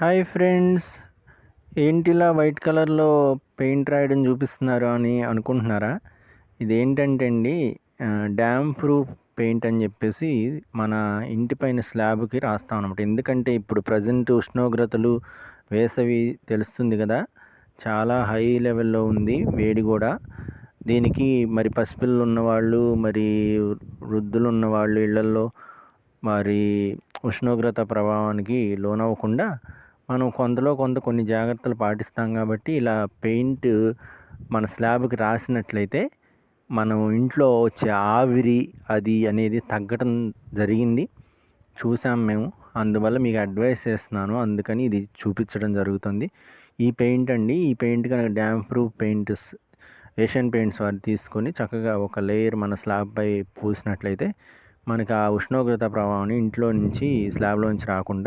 Hi friends, ఏంటిలా white కలర్లో paint రాయడం చూపిస్తున్నారు అని అనుకుంటున్నారా? ఇదేంటంటే అండి, డ్యామ్ ప్రూఫ్ పెయింట్ అని చెప్పేసి మన ఇంటి పైన స్లాబ్కి రాస్తాం అనమాట. ఎందుకంటే ఇప్పుడు ప్రజెంట్ ఉష్ణోగ్రతలు, వేసవి తెలుస్తుంది కదా, చాలా హై లెవెల్లో ఉంది వేడి కూడా. దీనికి మరి పసిపిల్లలు ఉన్నవాళ్ళు, మరి వృద్ధులు ఉన్నవాళ్ళు ఇళ్లల్లో మరి ఉష్ణోగ్రత ప్రభావానికి లోనవ్వకుండా మనం కొన్ని జాగ్రత్తలు పాటిస్తాం కాబట్టి ఇలా పెయింట్ మన స్లాబ్కి రాసినట్లయితే మనం ఇంట్లో వచ్చే ఆవిరి అది అనేది తగ్గడం జరిగింది, చూసాం మేము. అందువల్ల మీకు అడ్వైస్ చేస్తున్నాను, అందుకని ఇది చూపించడం జరుగుతుంది. ఈ పెయింట్ అండి, ఈ పెయింట్ కనుక dam proof paints Asian paints వారు తీసుకొని చక్కగా ఒక లేయర్ మన స్లాబ్పై పూసినట్లయితే మనకి ఆ ఉష్ణోగ్రత ప్రభావాన్ని ఇంట్లో నుంచి స్లాబ్లోంచి రాకుండా